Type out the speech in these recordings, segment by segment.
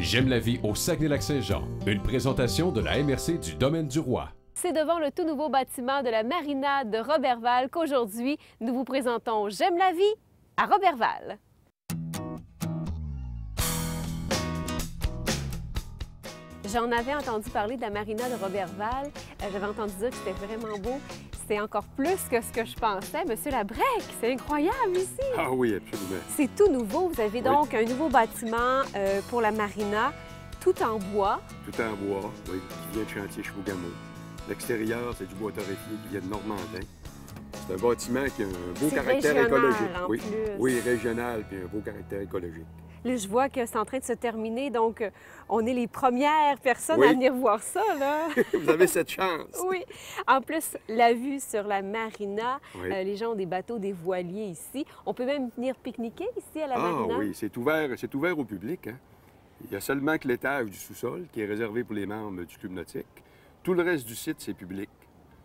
J'aime la vie au Saguenay-Lac-Saint-Jean. Une présentation de la MRC du Domaine du Roi. C'est devant le tout nouveau bâtiment de la marina de Roberval qu'aujourd'hui, nous vous présentons J'aime la vie à Roberval. J'en avais entendu parler de la marina de Roberval. J'avais entendu dire que c'était vraiment beau. C'est encore plus que ce que je pensais. Monsieur Labrec, c'est incroyable ici! Ah oui, absolument. C'est tout nouveau. Vous avez donc un nouveau bâtiment pour la marina, tout en bois. Tout en bois, oui, qui vient de chantier Chibougamau. L'extérieur, c'est du bois torréfié qui vient de Normandin. C'est un bâtiment qui a un beau caractère écologique. Oui. Oui, régional, puis un beau caractère écologique. Là, je vois que c'est en train de se terminer, donc on est les premières personnes à venir voir ça, là. Vous avez cette chance. Oui. En plus, la vue sur la marina, Oui. Les gens ont des bateaux, des voiliers ici. On peut même venir pique-niquer ici à la marina. Ah oui, c'est ouvert au public. Hein? Il y a seulement que l'étage du sous-sol qui est réservé pour les membres du club nautique. Tout le reste du site, c'est public.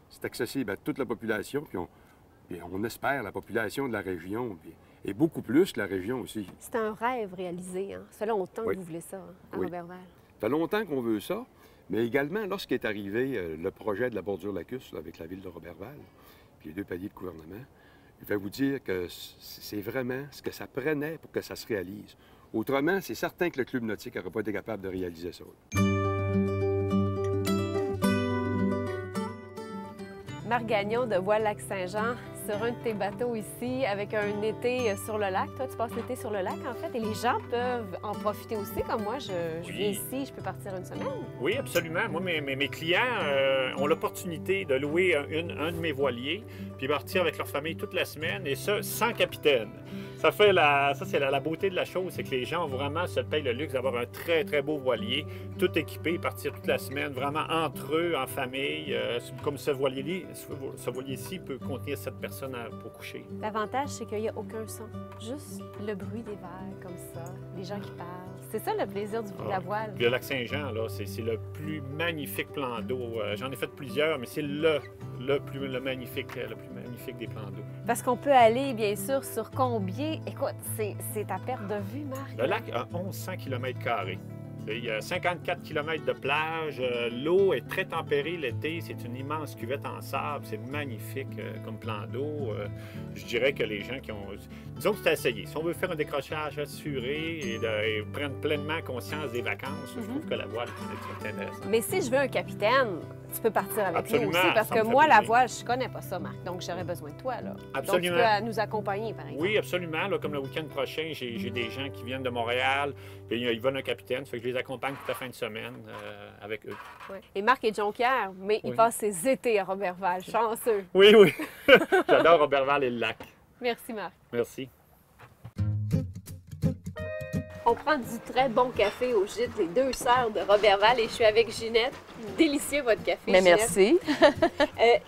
C'est accessible à toute la population, puis on espère la population de la région, et beaucoup plus que la région aussi. C'est un rêve réalisé, hein? Ça fait longtemps Oui. que vous voulez ça, hein, à Oui. Roberval. Ça fait longtemps qu'on veut ça, mais également, lorsqu'est arrivé le projet de la bordure lacustre avec la ville de Roberval, puis les deux paliers de gouvernement, je vais vous dire que c'est vraiment ce que ça prenait pour que ça se réalise. Autrement, c'est certain que le club nautique n'aurait pas été capable de réaliser ça. Marc Gagnon de Voile-Lac-Saint-Jean, sur un de tes bateaux ici, avec un été sur le lac. Toi, tu passes l'été sur le lac, en fait, et les gens peuvent en profiter aussi. Comme moi, je viens ici, je peux partir une semaine. Oui, absolument. Moi, mes clients ont l'opportunité de louer un de mes voiliers, puis partir avec leur famille toute la semaine, et ça, sans capitaine. Ça, c'est la beauté de la chose, c'est que les gens vraiment se payent le luxe d'avoir un très, très beau voilier, tout équipé, partir toute la semaine, vraiment entre eux, en famille. Comme ce voilier-ci peut contenir 7 personnes pour coucher. L'avantage, c'est qu'il n'y a aucun son. Juste le bruit des vagues, comme ça, les gens qui parlent. C'est ça le plaisir de la voile. Puis le lac Saint-Jean, là, c'est le plus magnifique plan d'eau. J'en ai fait plusieurs, mais c'est le plus magnifique des plans d'eau. Parce qu'on peut aller, bien sûr, sur combien? Écoute, c'est à perte de vue, Marc. Le lac a 1100 km². Il y a 54 km de plage. L'eau est très tempérée l'été. C'est une immense cuvette en sable. C'est magnifique comme plan d'eau. Je dirais que les gens qui ont... Disons que c'est à essayer. Si on veut faire un décrochage assuré et prendre pleinement conscience des vacances, je trouve que la voile est intéressante. Mais si je veux un capitaine, tu peux partir avec Absolument, nous aussi. Parce ça que me fait moi, la plaisir. voile, je connais pas ça, Marc. Donc, j'aurais besoin de toi, là. Absolument. Donc, tu peux nous accompagner, par exemple. Oui, absolument. Là, comme le week-end prochain, j'ai des gens qui viennent de Montréal, puis ils veulent un capitaine, ça fait que je les accompagne toute la fin de semaine avec eux. Ouais. Et Marc est jonquière, mais il passe ses étés à Roberval. Chanceux. Oui, oui. J'adore Roberval et le lac. Merci, Marc. Merci. On prend du très bon café au gîte Les Deux Sœurs de Roberval et je suis avec Ginette. Délicieux votre café, Mais Ginette. merci.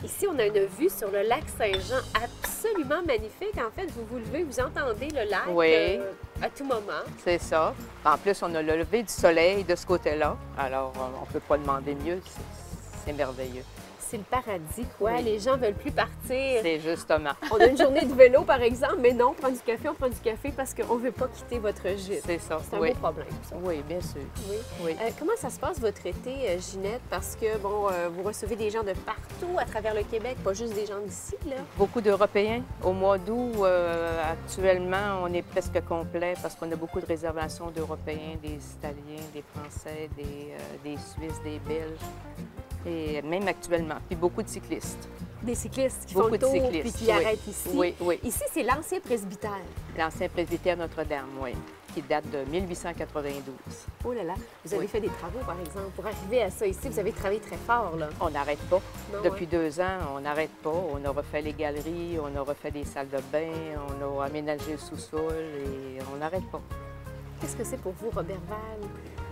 Ici, on a une vue sur le lac Saint-Jean absolument magnifique. En fait, vous vous levez, vous entendez le lac Oui. À tout moment. C'est ça. En plus, on a le lever du soleil de ce côté-là. Alors, on ne peut pas demander mieux. C'est merveilleux. C'est le paradis, quoi. Oui. Les gens veulent plus partir. C'est justement. On a une journée de vélo, par exemple, mais non, on prend du café parce qu'on ne veut pas quitter votre gîte. C'est ça. C'est un Oui. beau problème, ça. Oui, bien sûr. Oui. Oui. Comment ça se passe votre été, Ginette? Parce que, bon, vous recevez des gens de partout à travers le Québec, pas juste des gens d'ici, là. Beaucoup d'Européens. Au mois d'août, actuellement, on est presque complet parce qu'on a beaucoup de réservations d'Européens, des Italiens, des Français, des Suisses, des Belges. Et même actuellement. Puis beaucoup de cyclistes. Des cyclistes qui Beaucoup font le de tour cyclistes, puis qui oui. arrêtent ici. Oui, oui. Ici, c'est l'ancien presbytère. L'ancien presbytère Notre-Dame, oui, qui date de 1892. Oh là là, vous avez Oui. fait des travaux, par exemple, pour arriver à ça ici. Vous avez travaillé très fort, là. On n'arrête pas. Non, Depuis ouais. 2 ans, on n'arrête pas. On a refait les galeries, on a refait des salles de bain, on a aménagé le sous-sol et on n'arrête pas. Qu'est-ce que c'est pour vous, Roberval,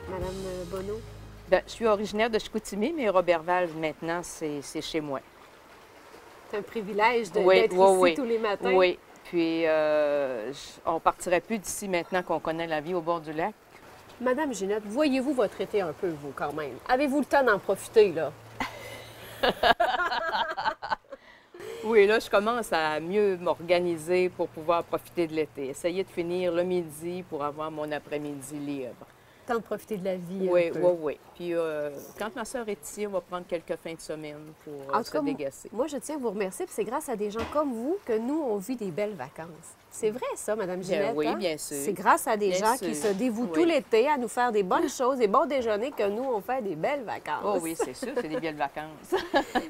Madame Bonneau? Bien, je suis originaire de Chicoutimi, mais Roberval, maintenant, c'est chez moi. C'est un privilège Oui, d'être oui, ici oui. tous les matins. Oui. Puis, on partirait plus d'ici maintenant qu'on connaît la vie au bord du lac. Madame Ginette, voyez-vous votre été un peu, vous, quand même? Avez-vous le temps d'en profiter, là? Oui, là, je commence à mieux m'organiser pour pouvoir profiter de l'été. Essayer de finir le midi pour avoir mon après-midi libre. temps de profiter de la vie. Oui, un peu. oui, oui. Puis quand ma soeur est ici, on va prendre quelques fins de semaine pour En tout se cas, dégasser. moi, je tiens à vous remercier, puis c'est grâce à des gens comme vous que nous, on vit des belles vacances. C'est vrai, ça, Mme Ginette? oui, hein? bien sûr. C'est grâce à des Bien gens sûr. qui se dévouent Oui. tout l'été à nous faire des bonnes choses, des bons déjeuners, que nous, on fait des belles vacances. Oh oui, c'est sûr, c'est des belles vacances.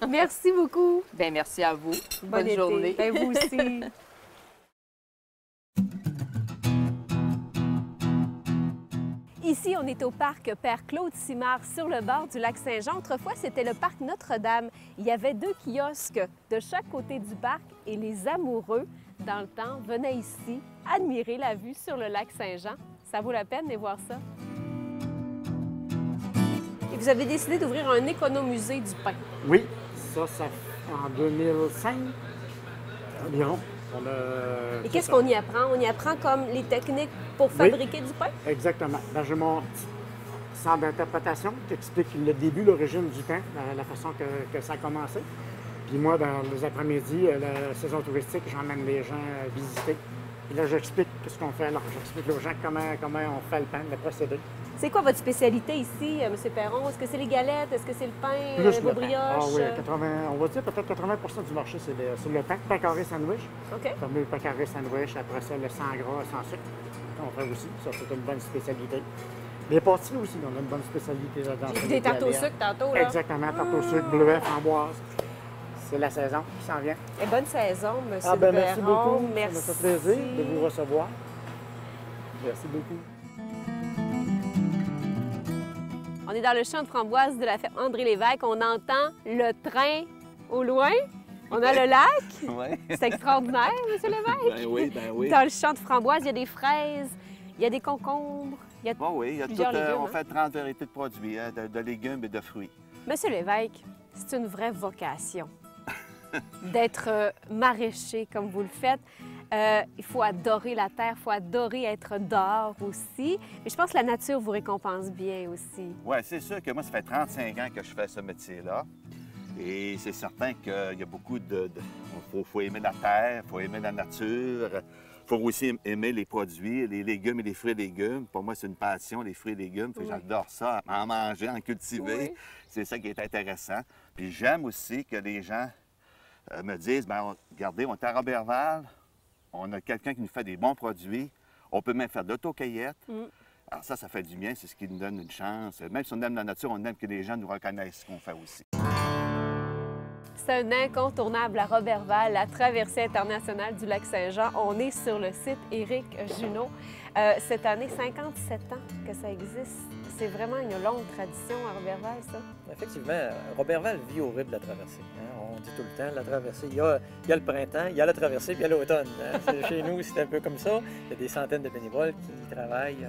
Merci beaucoup. Bien, merci à vous. Bon Bonne été. journée. Ben, vous aussi. Ici, on est au parc Père Claude Simard, sur le bord du lac Saint-Jean. Autrefois, c'était le parc Notre-Dame. Il y avait 2 kiosques de chaque côté du parc et les amoureux, dans le temps, venaient ici admirer la vue sur le lac Saint-Jean. Ça vaut la peine de voir ça. Et vous avez décidé d'ouvrir un économusée du pain. Oui, ça en 2005 environ. Et qu'est-ce qu'on y apprend? On y apprend comme les techniques pour fabriquer du pain? Exactement. Ben, j'ai mon centre d'interprétation qui explique le début, l'origine du pain, la façon que ça a commencé. Puis moi, dans les après-midi, la saison touristique, j'emmène les gens visiter. Puis là, j'explique ce qu'on fait. Alors, j'explique aux gens comment on fait le pain, le procédé. C'est quoi votre spécialité ici, M. Perron? Est-ce que c'est les galettes? Est-ce que c'est le pain, Plus vos le pain. brioches? Ah oui, on va dire peut-être 80 du marché, c'est le pain. Pain carré sandwich. OK. Fameux pain carré sandwich. Après ça, le sans gras, sans sucre. On fait aussi. Ça, c'est une bonne spécialité. Les pâtisseries aussi, on a une bonne spécialité là-dedans. J'ai vu des tartes au sucre tantôt, là. Exactement, tarte au sucre, bleuet, framboise. C'est la saison qui s'en vient. Et bonne saison, M. Ah ben merci Perron. beaucoup. Merci. Ça me fait plaisir de vous recevoir. Merci beaucoup. On est dans le champ de framboise de la fête André Lévesque. On entend le train au loin. On a le lac. Oui. C'est extraordinaire, M. Lévesque. Ben oui, ben oui. Dans le champ de framboise, il y a des fraises, il y a des concombres. Il y a... Bon, oui, il y a Plusieurs légumes, on hein? fait 30 variétés de produits, hein, de légumes et de fruits. Monsieur Lévesque, c'est une vraie vocation d'être maraîcher comme vous le faites. Il faut adorer la terre, il faut adorer être dehors aussi. Mais je pense que la nature vous récompense bien aussi. Oui, c'est sûr que moi, ça fait 35 ans que je fais ce métier-là. Et c'est certain qu'il y a beaucoup de... faut aimer la terre, il faut aimer la nature. Il faut aussi aimer les produits, les légumes et les fruits et légumes. Pour moi, c'est une passion, les fruits et légumes. Oui. J'adore ça, en manger, en cultiver. Oui. C'est ça qui est intéressant. Puis j'aime aussi que les gens me disent, bien, regardez, on est à Roberval, on a quelqu'un qui nous fait des bons produits, on peut même faire de l'autocueillette. Alors ça fait du bien, c'est ce qui nous donne une chance. Même si on aime la nature, on aime que les gens nous reconnaissent ce qu'on fait aussi. C'est un incontournable à Roberval, la traversée internationale du lac Saint-Jean. On est sur le site Éric Junot. Cette année, 57 ans que ça existe. C'est vraiment une longue tradition à Roberval, ça. Effectivement, Roberval vit au rythme de la traversée. Hein. On dit tout le temps, la traversée, il y a le printemps, il y a la traversée, puis il y a l'automne. Hein. Chez nous, c'est un peu comme ça. Il y a des centaines de bénévoles qui travaillent,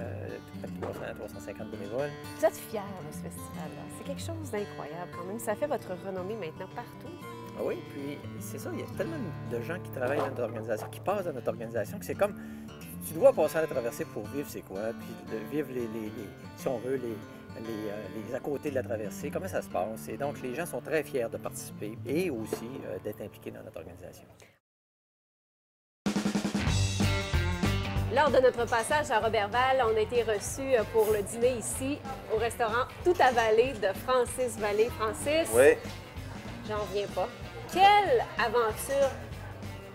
près de 350 bénévoles. Vous êtes fiers de ce festival-là. C'est quelque chose d'incroyable quand même. Ça fait votre renommée maintenant partout. Ah oui, puis c'est ça, il y a tellement de gens qui travaillent dans notre organisation, qui passent dans notre organisation, que c'est comme, tu dois passer à la traversée pour vivre c'est quoi, puis de vivre si on veut, les à côté de la traversée, comment ça se passe. Et donc, les gens sont très fiers de participer et aussi d'être impliqués dans notre organisation. Lors de notre passage à Roberval, on a été reçus pour le dîner ici au restaurant Tout à Vallée de Francis Vallée. Francis, Oui, j'en reviens pas. Quelle aventure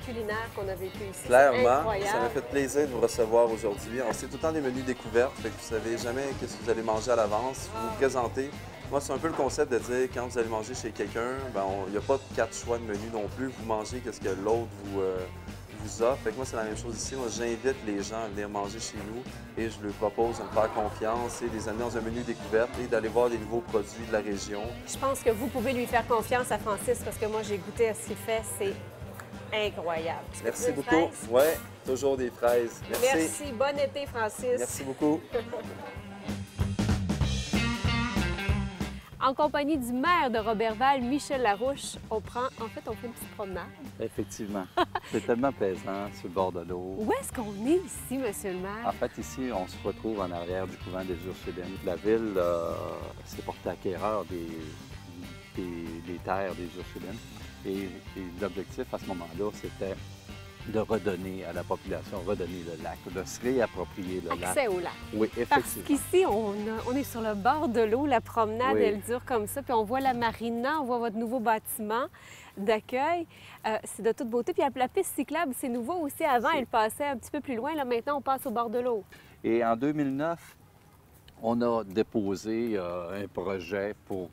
culinaire qu'on a vécue ici. C'est clairement. incroyable. Ça m'a fait plaisir de vous recevoir aujourd'hui. C'est tout le temps des menus découvertes, fait que vous savez jamais ce que vous allez manger à l'avance. Vous vous présentez. Moi, c'est un peu le concept de dire quand vous allez manger chez quelqu'un, il n'y a pas 4 choix de menu non plus. Vous mangez ce que l'autre vous offre. Fait que moi, c'est la même chose ici. Moi, j'invite les gens à venir manger chez nous et je leur propose de me faire confiance et de les amener dans un menu découverte et d'aller voir les nouveaux produits de la région. Je pense que vous pouvez lui faire confiance à Francis parce que moi, j'ai goûté à ce qu'il fait. C'est incroyable. Tu veux Merci des beaucoup. fraises? Oui, toujours des fraises. Merci. Merci. Bon été, Francis. Merci beaucoup. En compagnie du maire de Roberval, Michel Larouche, on fait une petite promenade. Effectivement. C'est tellement plaisant sur le bord de l'eau. Où est-ce qu'on est ici, monsieur le maire? En fait, ici, on se retrouve en arrière du couvent des Ursulines. La ville s'est portée acquéreur des terres des Ursulines. Et l'objectif à ce moment-là, c'était de redonner à la population, redonner le lac, de se réapproprier le lac. Accès au lac. Oui, Parce effectivement. qu'ici, on est sur le bord de l'eau, la promenade, Oui. elle dure comme ça, puis on voit la marina, on voit votre nouveau bâtiment d'accueil. C'est de toute beauté. Puis la piste cyclable, c'est nouveau aussi. Avant, elle passait un petit peu plus loin. Là, maintenant, on passe au bord de l'eau. Et en 2009, on a déposé un projet pour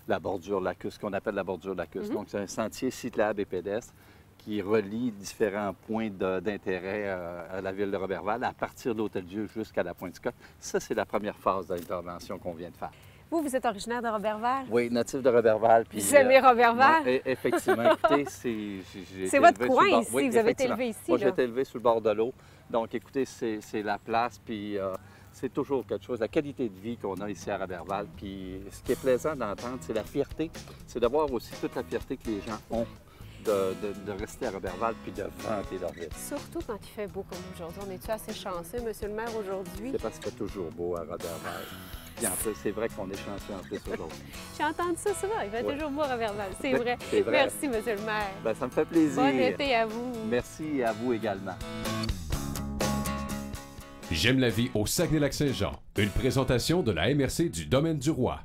la bordure lacustre, qu'on appelle la bordure lacustre. Donc, c'est un sentier cyclable et pédestre qui relie différents points d'intérêt à la ville de Roberval, à partir de l'Hôtel-Dieu jusqu'à la Pointe-Scott. Ça, c'est la première phase d'intervention qu'on vient de faire. Vous êtes originaire de Roberval? Oui, natif de Roberval. Puis, Vous aimez Roberval? Ouais, effectivement. Écoutez, c'est votre coin ici. Oui, vous avez été élevé ici. Moi, j'ai été élevé sur le bord de l'eau. Donc, écoutez, c'est la place, puis c'est toujours quelque chose, la qualité de vie qu'on a ici à Roberval. Puis, ce qui est plaisant d'entendre, c'est la fierté. C'est de voir aussi toute la fierté que les gens ont de rester à Roberval puis de vanter leur ville. Surtout quand il fait beau comme aujourd'hui. On est-tu assez chanceux, Monsieur le maire, aujourd'hui? C'est parce qu'il fait toujours beau à Roberval. Puis en plus, c'est vrai qu'on est chanceux en plus aujourd'hui. J'ai entendu ça souvent. Il fait toujours beau à Roberval. C'est vrai. C'est vrai. Merci, Monsieur le maire. Bien, ça me fait plaisir. Bon été à vous. Merci à vous également. J'aime la vie au Saguenay-Lac-Saint-Jean. Une présentation de la MRC du Domaine du Roi.